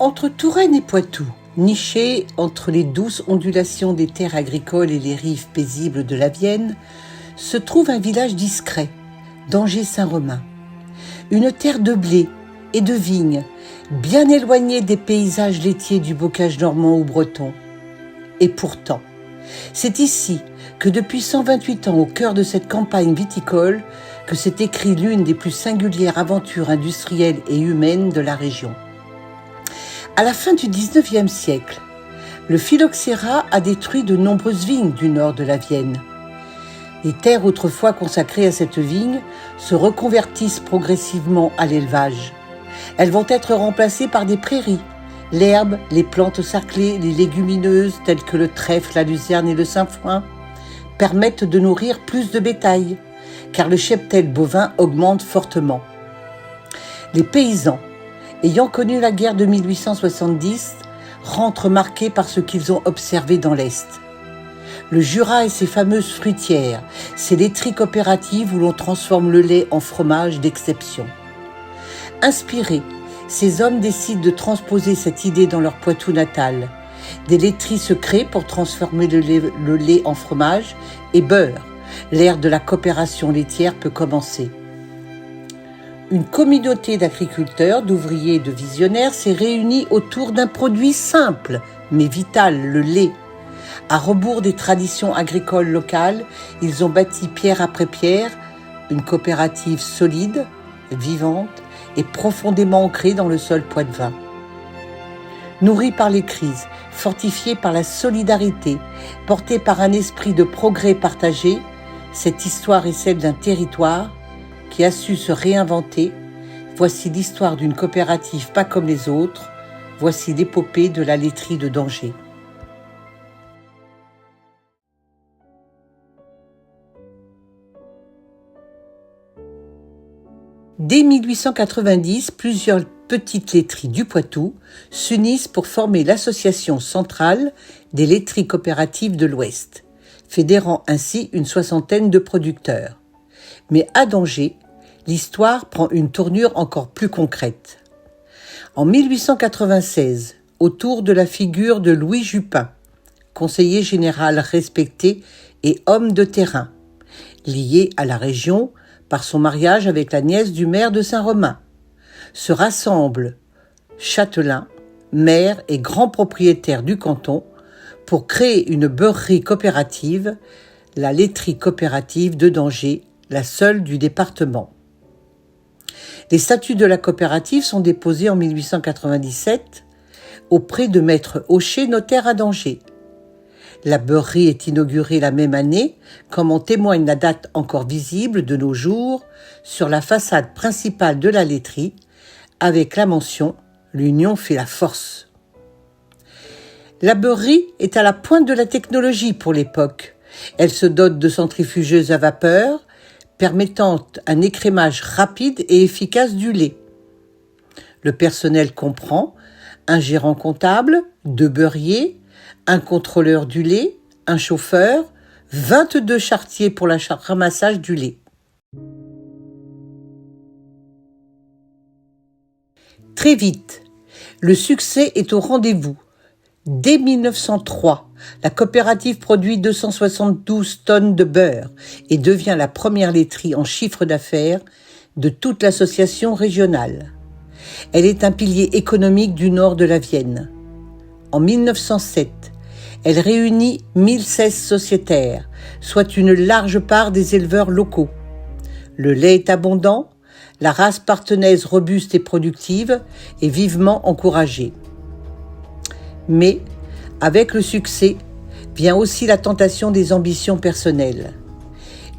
Entre Touraine et Poitou, niché entre les douces ondulations des terres agricoles et les rives paisibles de la Vienne, se trouve un village discret, d'Angers-Saint-Romain. Une terre de blé et de vignes, bien éloignée des paysages laitiers du bocage normand ou breton. Et pourtant, c'est ici que depuis 128 ans, au cœur de cette campagne viticole, que s'est écrite l'une des plus singulières aventures industrielles et humaines de la région. À la fin du XIXe siècle, le phylloxéra a détruit de nombreuses vignes du nord de la Vienne. Les terres autrefois consacrées à cette vigne se reconvertissent progressivement à l'élevage. Elles vont être remplacées par des prairies. L'herbe, les plantes sarclées, les légumineuses telles que le trèfle, la luzerne et le sainfoin permettent de nourrir plus de bétail, car le cheptel bovin augmente fortement. Les paysans, ayant connu la guerre de 1870, rentrent marqués par ce qu'ils ont observé dans l'Est. Le Jura et ses fameuses fruitières, ces laiteries coopératives où l'on transforme le lait en fromage d'exception. Inspirés, ces hommes décident de transposer cette idée dans leur Poitou natal. Des laiteries se créent pour transformer le lait en fromage et beurre. L'ère de la coopération laitière peut commencer. Une communauté d'agriculteurs, d'ouvriers et de visionnaires s'est réunie autour d'un produit simple, mais vital, le lait. À rebours des traditions agricoles locales, ils ont bâti pierre après pierre une coopérative solide, vivante et profondément ancrée dans le sol poitevin. Nourrie par les crises, fortifiée par la solidarité, portée par un esprit de progrès partagé, cette histoire est celle d'un territoire qui a su se réinventer. Voici l'histoire d'une coopérative pas comme les autres. Voici l'épopée de la laiterie de d'Angers. Dès 1890, plusieurs petites laiteries du Poitou s'unissent pour former l'Association centrale des laiteries coopératives de l'Ouest, fédérant ainsi une soixantaine de producteurs. Mais à d'Angers, l'histoire prend une tournure encore plus concrète. En 1896, autour de la figure de Louis Jupin, conseiller général respecté et homme de terrain, lié à la région par son mariage avec la nièce du maire de Saint-Romain, se rassemblent châtelains, maires et grands propriétaires du canton pour créer une beurrerie coopérative, la laiterie coopérative de d'Angers, la seule du département. Les statuts de la coopérative sont déposés en 1897 auprès de maître Aucher, notaire à d'Angers. La beurrerie est inaugurée la même année, comme en témoigne la date encore visible de nos jours sur la façade principale de la laiterie, avec la mention « L'union fait la force ». La beurrerie est à la pointe de la technologie pour l'époque. Elle se dote de centrifugeuses à vapeur, permettant un écrémage rapide et efficace du lait. Le personnel comprend un gérant comptable, 2 beurriers, un contrôleur du lait, un chauffeur, 22 charretiers pour le ramassage du lait. Très vite, le succès est au rendez-vous. Dès 1903, la coopérative produit 272 tonnes de beurre et devient la première laiterie en chiffre d'affaires de toute l'association régionale. Elle est un pilier économique du nord de la Vienne. En 1907, elle réunit 1016 sociétaires, soit une large part des éleveurs locaux. Le lait est abondant, la race partenaise robuste et productive est vivement encouragée. Mais, avec le succès, vient aussi la tentation des ambitions personnelles.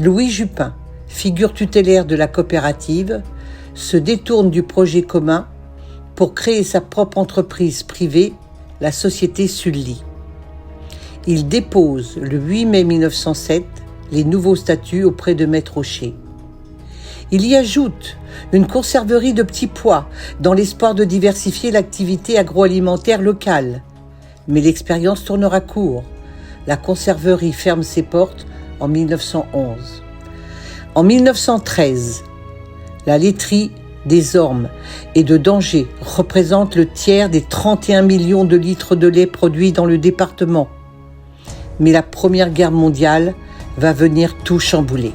Louis Jupin, figure tutélaire de la coopérative, se détourne du projet commun pour créer sa propre entreprise privée, la société Sully. Il dépose le 8 mai 1907 les nouveaux statuts auprès de maître Aucher. Il y ajoute une conserverie de petits pois dans l'espoir de diversifier l'activité agroalimentaire locale. Mais l'expérience tournera court. La conserverie ferme ses portes en 1911. En 1913, la laiterie des Ormes et de d'Angers représente le tiers des 31 millions de litres de lait produits dans le département. Mais la Première Guerre mondiale va venir tout chambouler.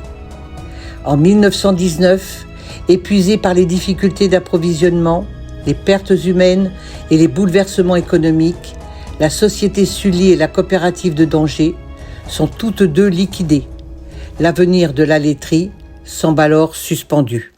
En 1919, épuisée par les difficultés d'approvisionnement, les pertes humaines et les bouleversements économiques, la société Sully et la coopérative de d'Angers sont toutes deux liquidées. L'avenir de la laiterie semble alors suspendu.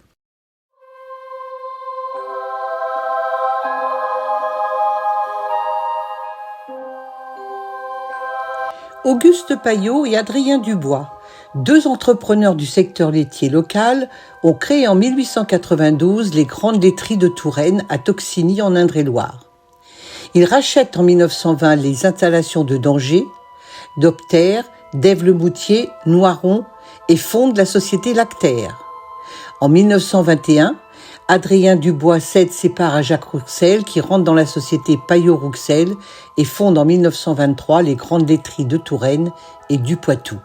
Auguste Payot et Adrien Dubois, deux entrepreneurs du secteur laitier local, ont créé en 1892 les Grandes Laiteries de Touraine à Toxigny en Indre-et-Loire. Ils rachètent en 1920 les installations de d'Angers, d'Opter, d'Èves-le-Moutier, Noiron et fondent la société Lactaire. En 1921, Adrien Dubois cède ses parts à Jacques Rouxel qui rentre dans la société Payot-Rouxel et fonde en 1923 les Grandes Laiteries de Touraine et du Poitou.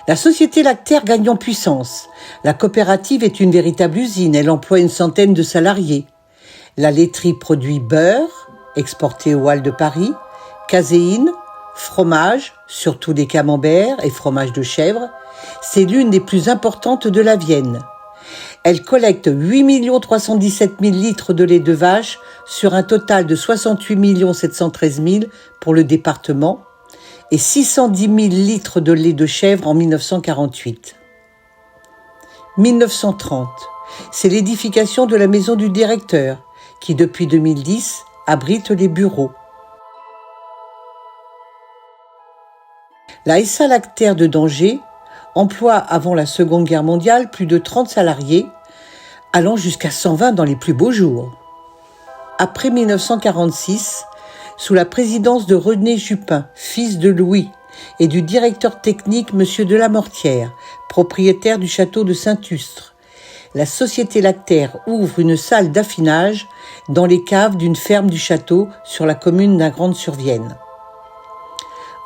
La société Lactaire gagne en puissance. La coopérative est une véritable usine, elle emploie une centaine de salariés. La laiterie produit beurre, exporté aux Halles de Paris, caséine, fromage, surtout des camemberts et fromage de chèvre. C'est l'une des plus importantes de la Vienne. Elle collecte 8 317 000 litres de lait de vache sur un total de 68 713 000 pour le département et 610 000 litres de lait de chèvre en 1948. 1930, c'est l'édification de la maison du directeur qui, depuis 2010, abrite les bureaux. La SA Lactaire de d'Angers emploie avant la Seconde Guerre mondiale plus de 30 salariés, allant jusqu'à 120 dans les plus beaux jours. Après 1946, sous la présidence de René Jupin, fils de Louis, et du directeur technique M. Delamortière, propriétaire du château de Saint-Ustre, la société Lactaire ouvre une salle d'affinage dans les caves d'une ferme du château sur la commune d'Agrande-sur-Vienne.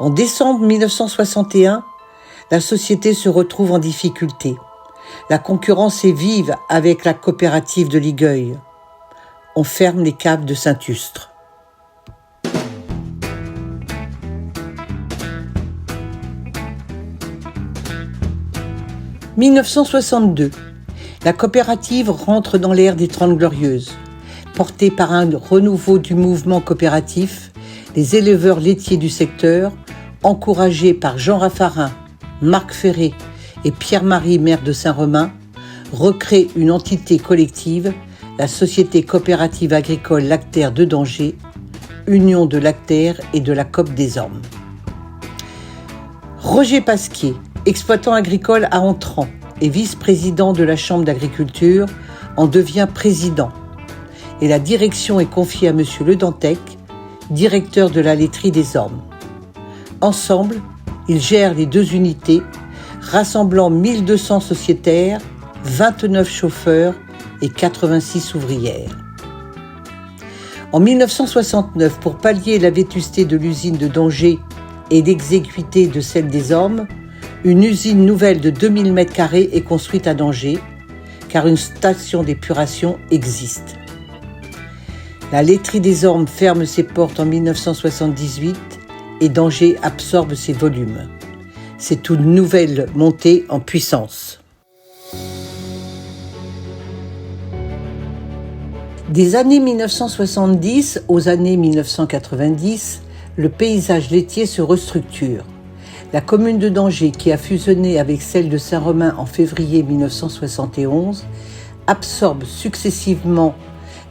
En décembre 1961, la société se retrouve en difficulté. La concurrence est vive avec la coopérative de Ligueuil. On ferme les caves de Saint-Ustre. « 1962. La coopérative rentre dans l'ère des 30 Glorieuses. Portée par un renouveau du mouvement coopératif, les éleveurs laitiers du secteur, encouragés par Jean Raffarin, Marc Ferré et Pierre-Marie, maire de Saint-Romain, recréent une entité collective, la Société coopérative agricole Lactaire de d'Angers, union de Lactaire et de la Coop des Ormes. Roger Pasquier, exploitant agricole à Entrant et vice-président de la Chambre d'agriculture, en devient président. Et la direction est confiée à M. Le Dantec, directeur de la laiterie des Ormes. Ensemble, ils gèrent les deux unités, rassemblant 1200 sociétaires, 29 chauffeurs et 86 ouvrières. En 1969, pour pallier la vétusté de l'usine de d'Angers et l'exiguïté de celle des Ormes, une usine nouvelle de 2000 m² est construite à d'Angers, car une station d'épuration existe. La laiterie des Ormes ferme ses portes en 1978 et d'Angers absorbe ses volumes. C'est une nouvelle montée en puissance. Des années 1970 aux années 1990, le paysage laitier se restructure. La commune de d'Angers, qui a fusionné avec celle de Saint-Romain en février 1971, absorbe successivement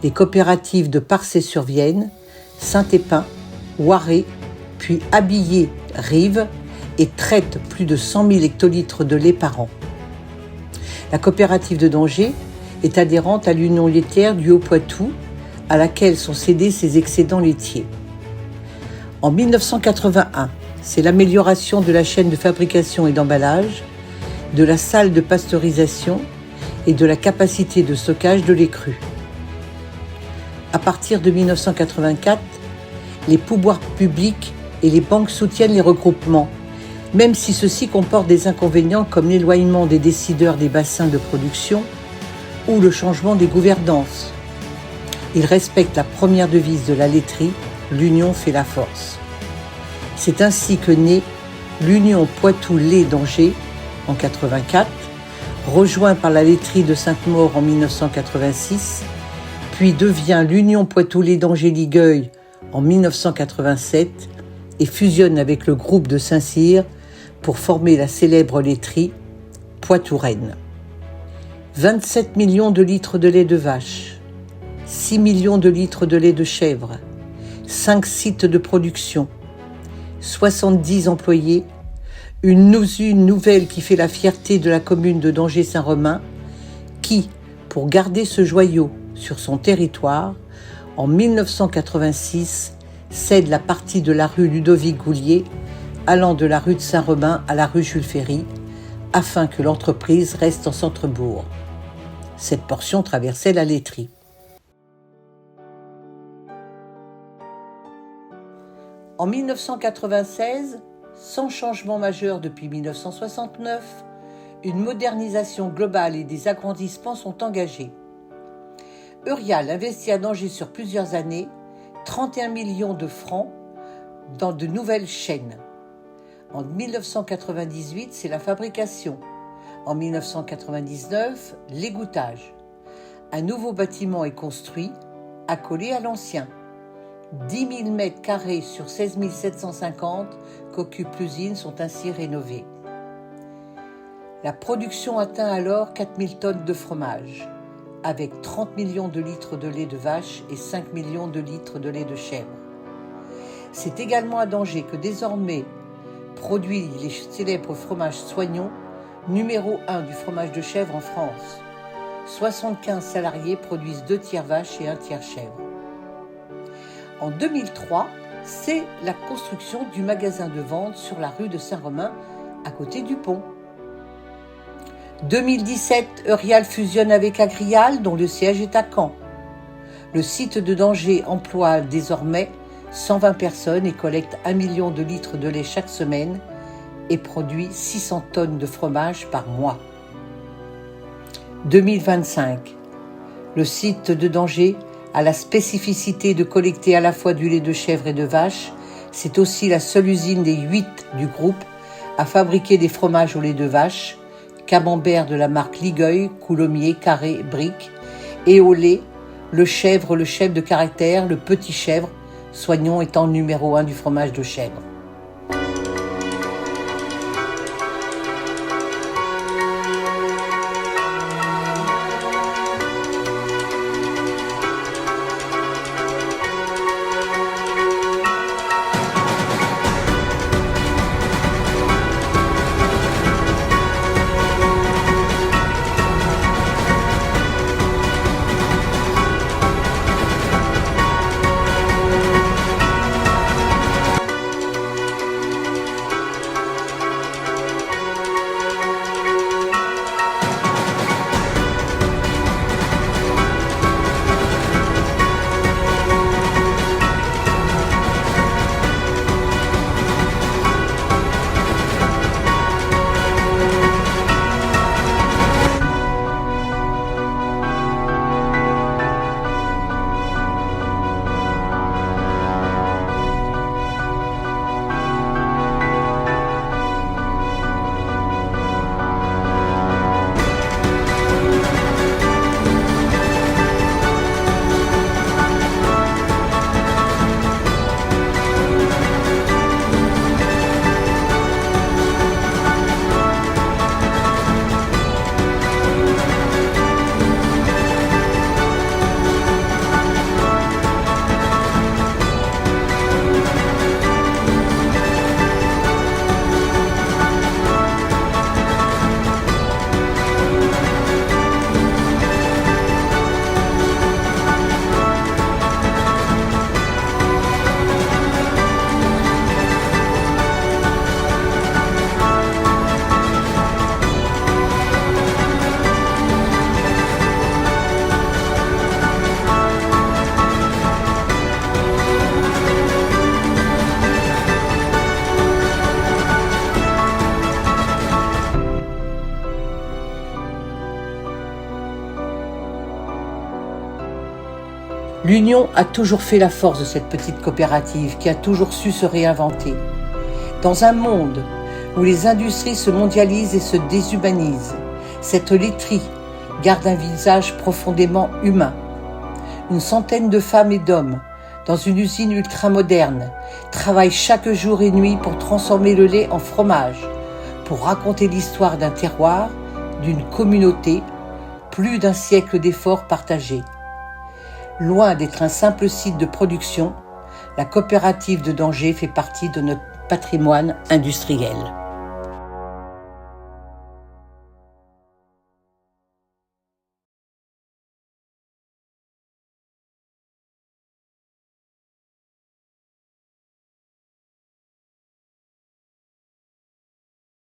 les coopératives de Parçay-sur-Vienne, Saint-Épin, Ouaré, puis Abillé-Rive et traite plus de 100 000 hectolitres de lait par an. La coopérative de d'Angers est adhérente à l'Union laitière du Haut-Poitou, à laquelle sont cédés ses excédents laitiers. En 1981, c'est l'amélioration de la chaîne de fabrication et d'emballage, de la salle de pasteurisation et de la capacité de stockage de lait cru. À partir de 1984, les pouvoirs publics et les banques soutiennent les regroupements, même si ceux-ci comportent des inconvénients comme l'éloignement des décideurs des bassins de production, ou le changement des gouvernances. Il respecte la première devise de la laiterie, l'union fait la force. C'est ainsi que naît l'Union Poitou-Lait d'Angers en 1984, rejoint par la laiterie de Sainte-Maure en 1986, puis devient l'Union Poitou-Lait d'Angers-Ligueuil en 1987 et fusionne avec le groupe de Saint-Cyr pour former la célèbre laiterie Poitou-Rennes. 27 millions de litres de lait de vache, 6 millions de litres de lait de chèvre, 5 sites de production, 70 employés, une usine nouvelle qui fait la fierté de la commune de Dangers-Saint-Romain, qui, pour garder ce joyau sur son territoire, en 1986, cède la partie de la rue Ludovic-Goulier, allant de la rue de Saint-Romain à la rue Jules-Ferry, afin que l'entreprise reste en centre-bourg. Cette portion traversait la laiterie. En 1996, sans changement majeur depuis 1969, une modernisation globale et des agrandissements sont engagés. Eurial investit à Dangers sur plusieurs années 31 millions de francs dans de nouvelles chaînes. En 1998, c'est la fabrication. En 1999, l'égouttage. Un nouveau bâtiment est construit, accolé à l'ancien. 10 000 mètres carrés sur 16 750 qu'occupe l'usine sont ainsi rénovés. La production atteint alors 4 000 tonnes de fromage, avec 30 millions de litres de lait de vache et 5 millions de litres de lait de chèvre. C'est également à Dangers que désormais produit les célèbres fromages Soignon, numéro 1 du fromage de chèvre en France. 75 salariés produisent 2 tiers vaches et 1 tiers chèvre. En 2003, c'est la construction du magasin de vente sur la rue de Saint-Romain, à côté du pont. 2017, Eurial fusionne avec Agrial, dont le siège est à Caen. Le site de Dangers emploie désormais 120 personnes et collecte 1 million de litres de lait chaque semaine et produit 600 tonnes de fromage par mois. 2025, le site de Dangers a la spécificité de collecter à la fois du lait de chèvre et de vache. C'est aussi la seule usine des 8 du groupe à fabriquer des fromages au lait de vache, camembert de la marque Ligueuil, Coulommiers, Carré, Brique, et au lait, le chèvre de caractère, le petit chèvre, Soignon étant le numéro 1 du fromage de chèvre. L'union a toujours fait la force de cette petite coopérative qui a toujours su se réinventer. Dans un monde où les industries se mondialisent et se déshumanisent, cette laiterie garde un visage profondément humain. Une centaine de femmes et d'hommes, dans une usine ultramoderne, travaillent chaque jour et nuit pour transformer le lait en fromage, pour raconter l'histoire d'un terroir, d'une communauté, plus d'un siècle d'efforts partagés. Loin d'être un simple site de production, la coopérative de d'Angers fait partie de notre patrimoine industriel.